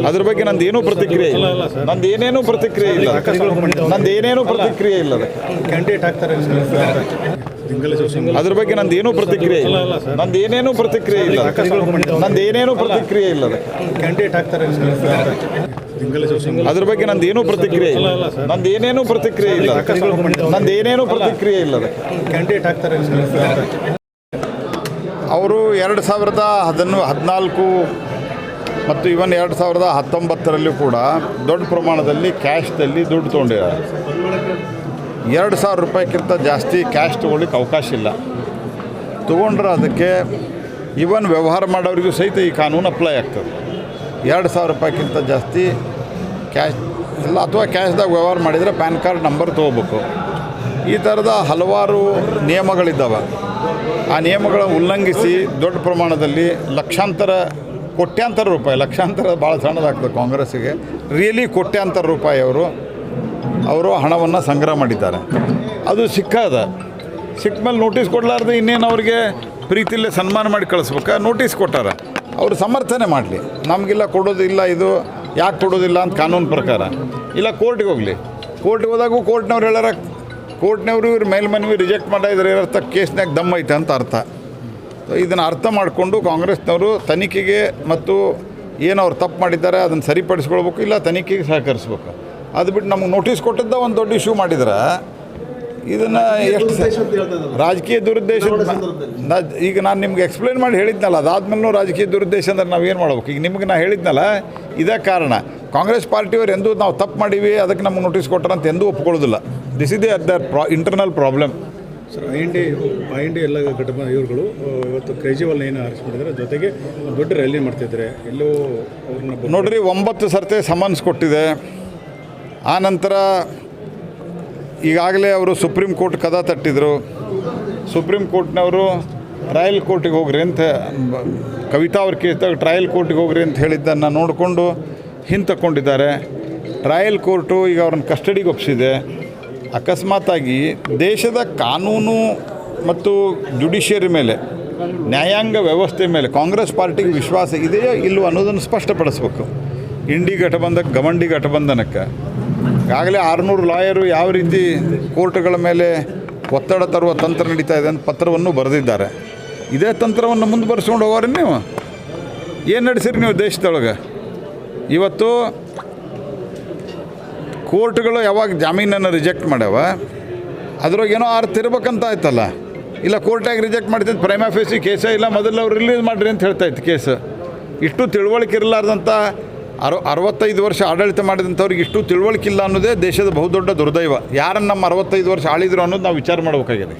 ಅದ್ರ ಬಗ್ಗೆ ನಂದೇನೂ ಪ್ರತಿಕ್ರಿಯೆ ಇಲ್ಲ. ನಂದೇನೇನೂ ಪ್ರತಿಕ್ರಿಯೆ ಇಲ್ಲ. ನಂದೇನೇನೂ ಪ್ರತಿಕ್ರಿಯೆ ಇಲ್ಲ. ಕ್ಯಾಂಡಿಡೇಟ್ ಆಗ್ತಾರೆ ಅದ್ರ ಬಗ್ಗೆ ನಂದೇನೂ ಪ್ರತಿಕ್ರಿಯೆ ಇಲ್ಲ. ನಂದೇನೇನೂ ಪ್ರತಿಕ್ರಿಯೆ ಇಲ್ಲ. ನಂದೇನೇನೂ ಪ್ರತಿಕ್ರಿಯೆ ಇಲ್ಲ. ಕ್ಯಾಂಡಿಡೇಟ್ ಆಗ್ತಾರೆ ಅದ್ರ ಬಗ್ಗೆ ನಂದೇನೂ ಪ್ರತಿಕ್ರಿಯೆ ಇಲ್ಲ. ನಂದೇನೇನೂ ಪ್ರತಿಕ್ರಿಯೆ ಇಲ್ಲ. ನಂದೇನೇನೂ ಪ್ರತಿಕ್ರಿಯೆ ಇಲ್ಲ. ಕ್ಯಾಂಡಿಡೇಟ್ ಆಗ್ತಾರೆ ಅವರು 2014 ಮತ್ತು ಇವನ್ 2019 ಕೂಡ ದೊಡ್ಡ ಪ್ರಮಾಣದಲ್ಲಿ ಕ್ಯಾಶ್ದಲ್ಲಿ ದುಡ್ಡು ತೊಗೊಂಡಿದ್ದಾರೆ. 2,000 ರೂಪಾಯಿಗಿಂತ ಜಾಸ್ತಿ ಕ್ಯಾಶ್ ತೊಗೊಳ್ಳಿಕ್ಕೆ ಅವಕಾಶ ಇಲ್ಲ. ತೊಗೊಂಡ್ರೆ ಅದಕ್ಕೆ ಇವನ್ ವ್ಯವಹಾರ ಮಾಡೋರಿಗೂ ಸಹಿತ ಈ ಕಾನೂನು ಅಪ್ಲೈ ಆಗ್ತದೆ. 2,000 ರೂಪಾಯಿಗಿಂತ ಜಾಸ್ತಿ ಕ್ಯಾಶ್ ಇಲ್ಲ ಅಥವಾ ಕ್ಯಾಶ್ದಾಗ ವ್ಯವಹಾರ ಮಾಡಿದರೆ ಪ್ಯಾನ್ ಕಾರ್ಡ್ ನಂಬರ್ ತೊಗೋಬೇಕು. ಈ ಥರದ ಹಲವಾರು ನಿಯಮಗಳಿದ್ದಾವೆ. ಆ ನಿಯಮಗಳ ಉಲ್ಲಂಘಿಸಿ ದೊಡ್ಡ ಪ್ರಮಾಣದಲ್ಲಿ ಕೋಟ್ಯಾಂತರ ರೂಪಾಯಿ, ಲಕ್ಷಾಂತರ ಭಾಳ ಸಣ್ಣದಾಗ್ತದೆ ಕಾಂಗ್ರೆಸ್ಸಿಗೆ, ರಿಯಲಿ ಕೋಟ್ಯಾಂತರ ರೂಪಾಯಿ ಅವರು ಹಣವನ್ನು ಸಂಗ್ರಹ ಮಾಡಿದ್ದಾರೆ. ಅದು ಸಿಕ್ಕ ಮೇಲೆ ನೋಟಿಸ್ ಕೊಡಲಾರ್ದೆ ಇನ್ನೇನು ಅವ್ರಿಗೆ ಪ್ರೀತಿಲ್ಲೇ ಸನ್ಮಾನ ಮಾಡಿ ಕಳಿಸ್ಬೇಕಾ? ನೋಟಿಸ್ ಕೊಟ್ಟಾರ, ಅವರು ಸಮರ್ಥನೆ ಮಾಡಲಿ. ನಮಗಿಲ್ಲ ಕೊಡೋದಿಲ್ಲ, ಇದು ಯಾಕೆ ಕೊಡೋದಿಲ್ಲ ಅಂತ ಕಾನೂನು ಪ್ರಕಾರ ಇಲ್ಲ ಕೋರ್ಟಿಗೆ ಹೋಗಲಿ. ಕೋರ್ಟಿಗೆ ಹೋದಾಗೂ ಕೋರ್ಟ್ನವ್ರು ಹೇಳಾರ, ಕೋರ್ಟ್ನವರು ಇವ್ರ ಮೇಲ್ಮನವಿ ರಿಜೆಕ್ಟ್ ಮಾಡಿದ್ರೆ ಏನರ್ಥ, ಕೇಸ್ನಾಗ ದಮ್ ಐತೆ ಅಂತ ಅರ್ಥ. ಇದನ್ನು ಅರ್ಥ ಮಾಡಿಕೊಂಡು ಕಾಂಗ್ರೆಸ್ನವರು ತನಿಖೆಗೆ ಮತ್ತು ಏನು ಅವ್ರು ತಪ್ಪು ಮಾಡಿದ್ದಾರೆ ಅದನ್ನು ಸರಿಪಡಿಸ್ಕೊಳ್ಬೇಕು, ಇಲ್ಲ ತನಿಖೆಗೆ ಸಹಕರಿಸ್ಬೇಕು. ಅದು ಬಿಟ್ಟು ನಮಗೆ ನೋಟಿಸ್ ಕೊಟ್ಟಿದ್ದ ಒಂದು ದೊಡ್ಡ ಇಶ್ಯೂ ಮಾಡಿದ್ರೆ ಇದನ್ನು ಎಷ್ಟು ರಾಜಕೀಯ ದುರುದ್ದೇಶ. ಈಗ ನಾನು ನಿಮ್ಗೆ ಎಕ್ಸ್ಪ್ಲೇನ್ ಮಾಡಿ ಹೇಳಿದ್ನಲ್ಲ, ಅದಾದ್ಮೇಲೂ ರಾಜಕೀಯ ದುರುದ್ದೇಶ ಅಂದ್ರೆ ನಾವು ಏನು ಮಾಡ್ಬೇಕು? ಈಗ ನಿಮ್ಗೆ ನಾನು ಹೇಳಿದ್ನಲ್ಲ, ಇದೇ ಕಾರಣ. ಕಾಂಗ್ರೆಸ್ ಪಾರ್ಟಿಯವರು ಎಂದೂ ನಾವು ತಪ್ಪು ಮಾಡೀವಿ ಅದಕ್ಕೆ ನಮಗೆ ನೋಟಿಸ್ ಕೊಟ್ಟಾರಂತ ಎಂದೂ ಒಪ್ಕೊಳ್ಳೋದಿಲ್ಲ. This is their internal problem. Sir, I N D ಎಲ್ಲ ಇವ್ರುಗಳು ಇವತ್ತು ಕೇಜ್ರಿವಾಲ್ ಏನು ಅರೆಸ್ಟ್ ಮಾಡಿದ್ದಾರೆ, ಜೊತೆಗೆ ದೊಡ್ಡ ರ್ಯಾಲಿ ಮಾಡ್ತಿದ್ದಾರೆ. ಎಲ್ಲೋ ಅವ್ರನ್ನ ನೋಡ್ರಿ, 9 ಸರ್ತಿ ಸಮನ್ಸ್ ಕೊಟ್ಟಿದೆ. ಆ ನಂತರ ಈಗಾಗಲೇ ಅವರು ಸುಪ್ರೀಂ ಕೋರ್ಟ್ ಕದ ತಟ್ಟಿದ್ರು. ಸುಪ್ರೀಂ ಕೋರ್ಟ್ನವರು ಟ್ರಯಲ್ ಕೋರ್ಟಿಗೆ ಹೋಗ್ರಿ ಅಂತ, ಕವಿತಾ ಅವ್ರ ಕೇಸ್ದಾಗ ಟ್ರಯಲ್ ಕೋರ್ಟಿಗೆ ಹೋಗ್ರಿ ಅಂತ ಹೇಳಿದ್ದನ್ನು ನೋಡಿಕೊಂಡು ಹಿಂತಕ್ಕೊಂಡಿದ್ದಾರೆ. ಟ್ರಯಲ್ ಕೋರ್ಟು ಈಗ ಅವ್ರನ್ನ ಕಸ್ಟಡಿಗೆ ಒಪ್ಪಿಸಿದೆ. ಅಕಸ್ಮಾತಾಗಿ ದೇಶದ ಕಾನೂನು ಮತ್ತು ಜುಡಿಷಿಯರಿ ಮೇಲೆ, ನ್ಯಾಯಾಂಗ ವ್ಯವಸ್ಥೆ ಮೇಲೆ ಕಾಂಗ್ರೆಸ್ ಪಾರ್ಟಿಗೆ ವಿಶ್ವಾಸ ಇದೆಯೋ ಇಲ್ಲವೋ ಅನ್ನೋದನ್ನು ಸ್ಪಷ್ಟಪಡಿಸ್ಬೇಕು. ಇಂಡಿ ಗಮಂಡಿ ಗಠಬಂಧನಕ್ಕೆ ಈಗಾಗಲೇ 600 ಲಾಯರು ಯಾವ ರೀತಿ ಕೋರ್ಟ್ಗಳ ಮೇಲೆ ಒತ್ತಡ ತರುವ ತಂತ್ರ ನಡೀತಾ ಇದೆ ಅಂತ ಪತ್ರವನ್ನು ಬರೆದಿದ್ದಾರೆ. ಇದೇ ತಂತ್ರವನ್ನು ಮುಂದುವರಿಸ್ಕೊಂಡು ಹೋಗೋರಿ ನೀವು. ಏನು ನಡೆಸಿರಿ ನೀವು ದೇಶದೊಳಗೆ? ಇವತ್ತು ಕೋರ್ಟ್ಗಳು ಯಾವಾಗ ಜಾಮೀನನ್ನು ರಿಜೆಕ್ಟ್ ಮಾಡ್ಯಾವ, ಅದ್ರಾಗೇನೋ ಅರ್ಥ ಇರ್ಬೇಕಂತ ಆಯ್ತಲ್ಲ. ಇಲ್ಲ ಕೋರ್ಟಾಗಿ ರಿಜೆಕ್ಟ್ ಮಾಡ್ತಿದ್ದು ಪ್ರೈಮಾ ಫೇಸಿ ಕೇಸೇ ಇಲ್ಲ, ಮೊದಲು ಅವ್ರು ರಿಲೀಸ್ ಮಾಡಿರಿ ಅಂತ ಹೇಳ್ತಾಯಿತ್ತು ಕೇಸ್. ಇಷ್ಟು ತಿಳುವಳಿಕೆ ಇರಲಾರ್ದಂಥ 65 ವರ್ಷ ಆಡಳಿತ ಮಾಡಿದಂಥವ್ರಿಗೆ ಇಷ್ಟು ತಿಳುವಳಿಕೆ ಇಲ್ಲ ಅನ್ನೋದೇ ದೇಶದ ಬಹುದೊಡ್ಡ ದುರ್ದೈವ. ಯಾರನ್ನು ನಮ್ಮ 65 ವರ್ಷ ಆಳಿದ್ರು ಅನ್ನೋದು ನಾವು ವಿಚಾರ ಮಾಡಬೇಕಾಗಿದೆ.